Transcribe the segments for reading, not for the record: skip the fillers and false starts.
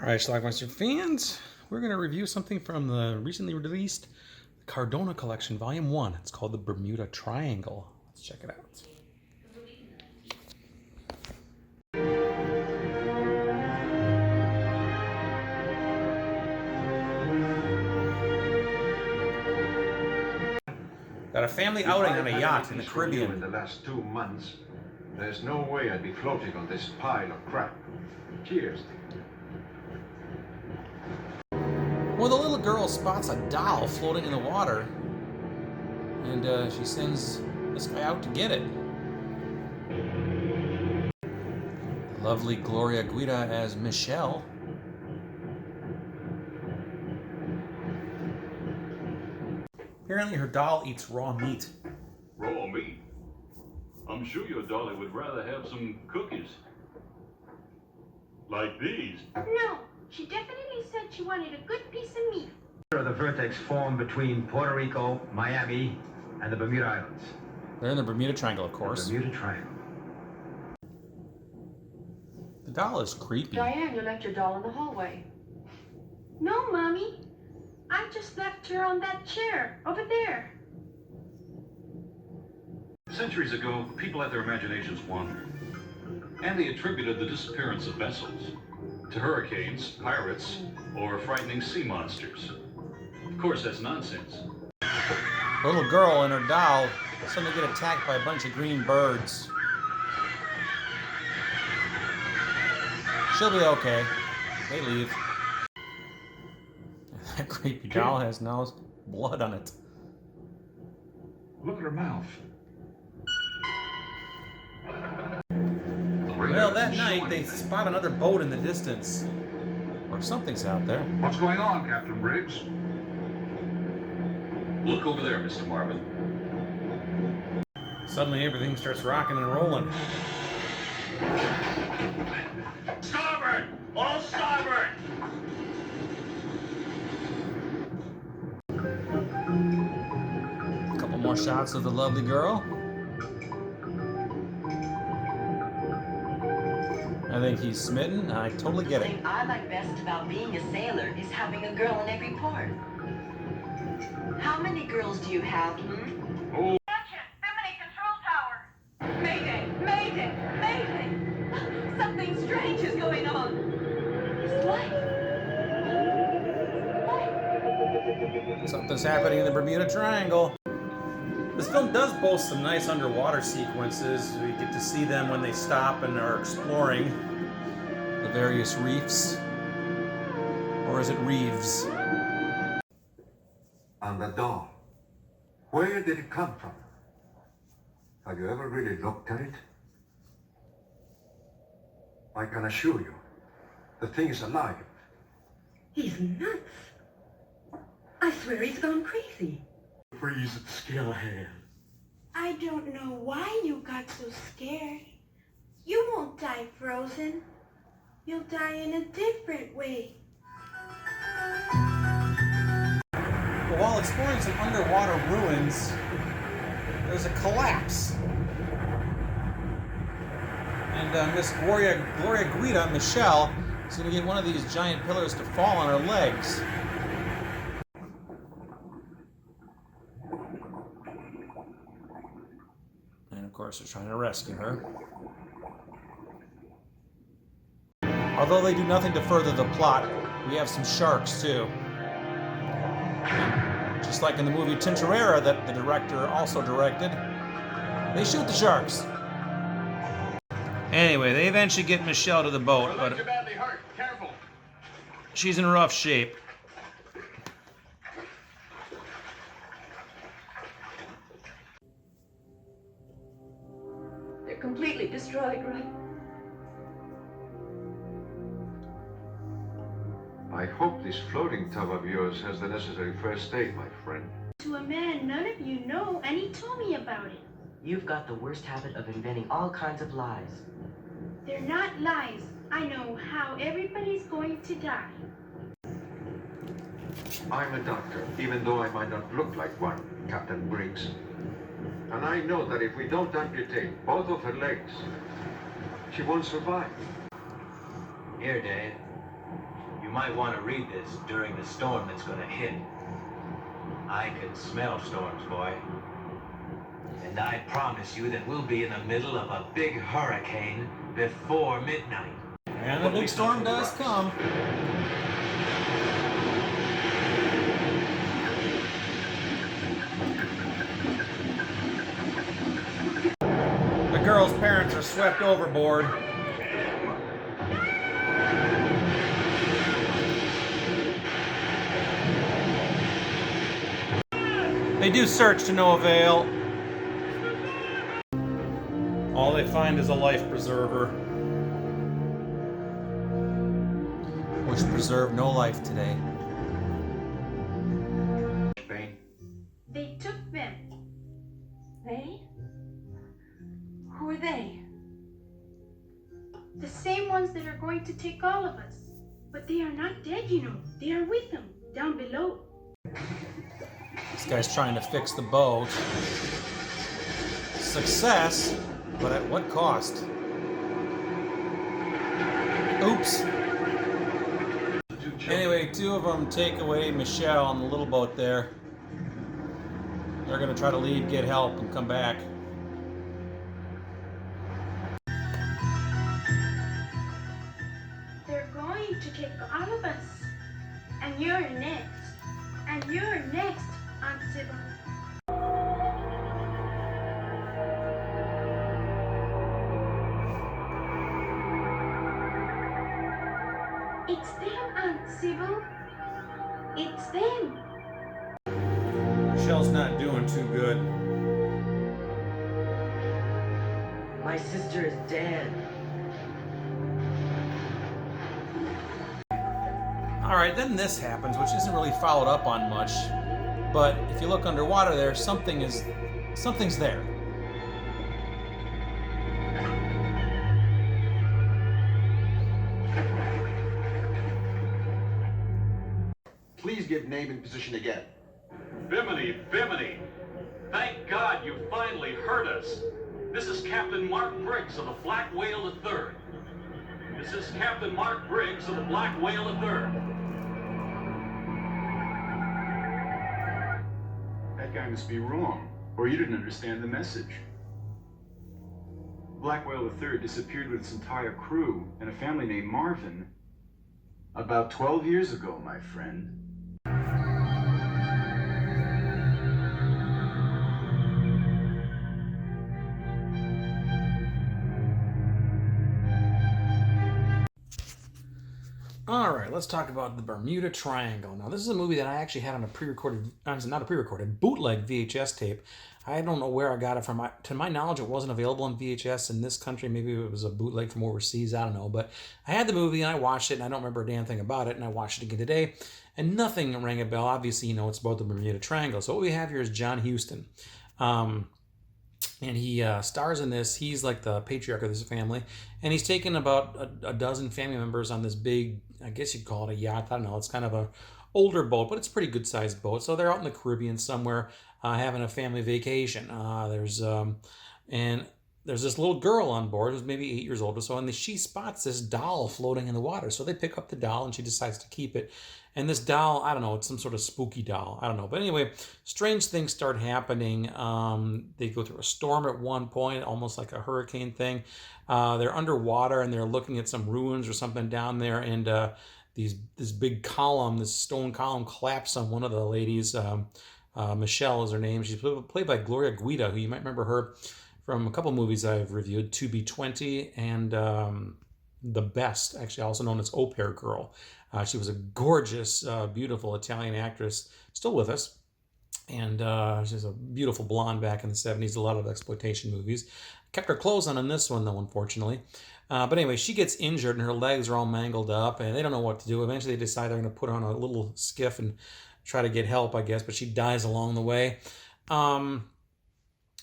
Alright, Schlockmeister fans, we're going to review something from the recently released Cardona Collection, Volume 1. It's called the Bermuda Triangle. Let's check it out. Got a family outing on a yacht in the Caribbean. In the last 2 months, there's no way I'd be floating on this pile of crap. Cheers. Well, the little girl spots a doll floating in the water, and she sends this guy out to get it. Lovely Gloria Guida as Michelle. Apparently her doll eats raw meat. Raw meat? I'm sure your dolly would rather have some cookies. Like these. No, she definitely said she wanted a good piece of meat. The vertex formed between Puerto Rico, Miami, and the Bermuda Islands. They're in the Bermuda Triangle, of course. The Bermuda Triangle. The doll is creepy. Diane, you left your doll in the hallway. No, Mommy. I just left her on that chair, over there. Centuries ago, people let their imaginations wander. And they attributed the disappearance of vessels to hurricanes, pirates, or frightening sea monsters. Of course, that's nonsense. The little girl and her doll suddenly get attacked by a bunch of green birds. She'll be okay. They leave. That creepy doll has no blood on it. Look at her mouth. Well, that night they spot another boat in the distance. Or something's out there. What's going on, Captain Briggs? Look over there, Mr. Marvin. Suddenly everything starts rocking and rolling. Starboard! All starboard! A couple more shots of the lovely girl. I think he's smitten. I totally get it. The thing I like best about being a sailor is having a girl in every port. How many girls do you have, Attention! Bimini Control Tower! Mayday! Mayday! Mayday! Something strange is going on. It's life. Something's happening in the Bermuda Triangle. This film does boast some nice underwater sequences. We get to see them when they stop and are exploring the various reefs. Or is it reefs? And the doll. Where did it come from? Have you ever really looked at it? I can assure you, the thing is alive. He's nuts. I swear he's gone crazy. Freeze at the scale ahead. I don't know why you got so scared. You won't die frozen. You'll die in a different way. But while exploring some underwater ruins, there's a collapse. And Miss Gloria Guida, Michelle, is going to get one of these giant pillars to fall on her legs. And of course, they're trying to rescue her. Although they do nothing to further the plot, we have some sharks too. Just like in the movie Tintorera that the director also directed, they shoot the sharks. Anyway, they eventually get Michelle to the boat, but You're badly hurt. Careful. she's in rough shape. They're completely destroyed, right? I hope this floating tub of yours has the necessary first aid, my friend. To a man none of you know, and he told me about it. You've got the worst habit of inventing all kinds of lies. They're not lies. I know how everybody's going to die. I'm a doctor, even though I might not look like one, Captain Briggs. And I know that if we don't amputate both of her legs, she won't survive. Here, Dave. You might want to read this during the storm that's going to hit. I can smell storms, boy. And I promise you that we'll be in the middle of a big hurricane before midnight. And the big storm does come. The girl's parents are swept overboard. They do search to no avail. All they find is a life preserver, which preserved no life today. They took them. They? Who are they? The same ones that are going to take all of us. But they are not dead, you know. They are with them, down below. This guy's trying to fix the boat. Success, but at what cost? Oops. Anyway, two of them take away Michelle on the little boat there. They're gonna try to leave, get help, and come back. They're going to take all of us. And you're next. And you're next, Aunt Sybil. It's them, Aunt Sybil. It's them. Michelle's not doing too good. My sister is dead. Alright, then this happens, which isn't really followed up on much. But if you look underwater there, something's there. Please give name and position again. Bimini, Bimini! Thank God you finally heard us. This is Captain Mark Briggs of the Black Whale III. This is Captain Mark Briggs of the Black Whale III. That guy must be wrong, or you didn't understand the message. Black Whale III disappeared with its entire crew and a family named Marvin about 12 years ago, my friend. All right, let's talk about the Bermuda Triangle. Now, this is a movie that I actually had on a pre-recorded, not a pre-recorded, bootleg VHS tape. I don't know where I got it from. To my knowledge, it wasn't available on VHS in this country. Maybe it was a bootleg from overseas. I don't know. But I had the movie and I watched it, and I don't remember a damn thing about it. And I watched it again today, and nothing rang a bell. Obviously, you know, it's about the Bermuda Triangle. So what we have here is John Huston. And he stars in this. He's like the patriarch of this family. And he's taken about a dozen family members on this big, I guess you'd call it a yacht. I don't know. It's kind of a older boat, but it's a pretty good sized boat. So they're out in the Caribbean somewhere having a family vacation. There's this little girl on board who's maybe 8 years old or so, and she spots this doll floating in the water. So they pick up the doll, and she decides to keep it. And this doll, I don't know, it's some sort of spooky doll. I don't know. But anyway, strange things start happening. They go through a storm at one point, almost like a hurricane thing. They're underwater, and they're looking at some ruins or something down there. And this big column, this stone column, collapsed on one of the ladies. Michelle is her name. She's played by Gloria Guida, who you might remember her from a couple movies I've reviewed, 2B20 and The Best, actually also known as Au Pair Girl. She was a gorgeous, beautiful Italian actress, still with us. And she's a beautiful blonde back in the 70s, a lot of exploitation movies. Kept her clothes on in this one, though, unfortunately. But anyway, she gets injured and her legs are all mangled up, and they don't know what to do. Eventually, they decide they're going to put her on a little skiff and try to get help, I guess, but she dies along the way.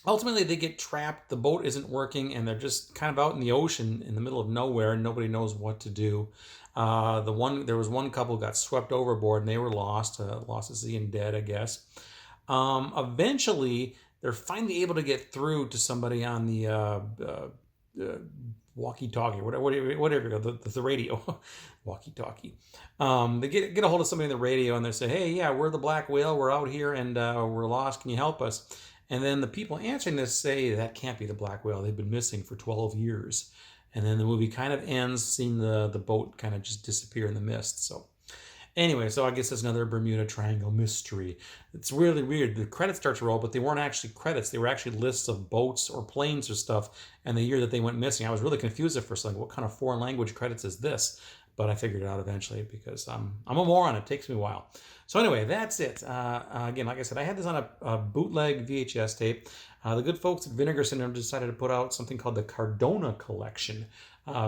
Ultimately, they get trapped. The boat isn't working, and they're just kind of out in the ocean in the middle of nowhere, and nobody knows what to do. There was one couple who got swept overboard, and they were lost at sea and dead, I guess. Eventually, they're finally able to get through to somebody on the walkie-talkie, whatever, the radio, walkie-talkie. They get a hold of somebody in the radio and they say, hey, yeah, we're the Black Whale, we're out here and we're lost, can you help us? And then the people answering this say, that can't be the Black Whale, they've been missing for 12 years. And then the movie kind of ends seeing the boat kind of just disappear in the mist. So anyway, so I guess it's another Bermuda Triangle mystery. It's really weird. The credits start to roll, but they weren't actually credits. They were actually lists of boats or planes or stuff and the year that they went missing. I was really confused at first, like, what kind of foreign language credits is this? But I figured it out eventually because I'm a moron. It takes me a while. So anyway, that's it. Again, like I said, I had this on a bootleg VHS tape. The good folks at Vinegar Syndrome decided to put out something called the Cardona Collection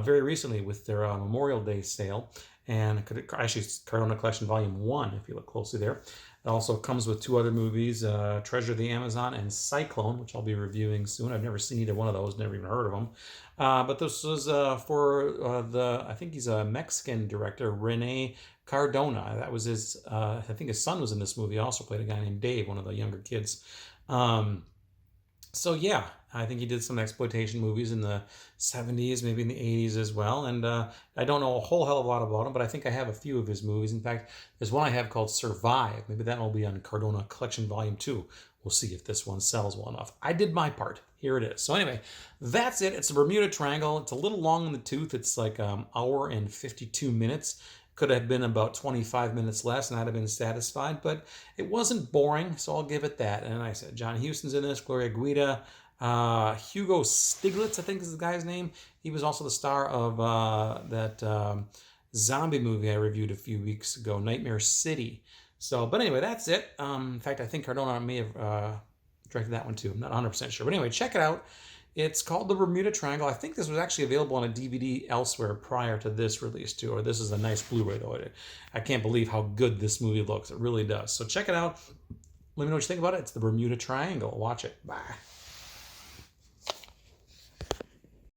very recently with their Memorial Day sale. And actually, it's Cardona Collection Volume 1, if you look closely there. It also comes with 2 other movies, Treasure of the Amazon and Cyclone, which I'll be reviewing soon. I've never seen either one of those, never even heard of them. But this was for I think he's a Mexican director, Rene Cardona. That was his, I think his son was in this movie. He also played a guy named Dave, one of the younger kids. So yeah, I think he did some exploitation movies in the 70s, maybe in the 80s as well. And I don't know a whole hell of a lot about him, but I think I have a few of his movies. In fact, there's one I have called Survive. Maybe that will be on Cardona Collection Volume 2. We'll see if this one sells well enough. I did my part. Here it is. So anyway, that's it. It's a Bermuda Triangle. It's a little long in the tooth. It's like an hour and 52 minutes. Could have been about 25 minutes less and I'd have been satisfied, but it wasn't boring, so I'll give it that. And like I said, John Huston's in this, Gloria Guida, Hugo Stiglitz, I think is the guy's name. He was also the star of that zombie movie I reviewed a few weeks ago, Nightmare City. So, but anyway, that's it. In fact, I think Cardona may have directed that one too. I'm not 100% sure. But anyway, check it out. It's called the Bermuda Triangle. I think this was actually available on a DVD elsewhere prior to this release too, or this is a nice Blu-ray though. I can't believe how good this movie looks. It really does. So check it out. Let me know what you think about it. It's the Bermuda Triangle. Watch it. Bye.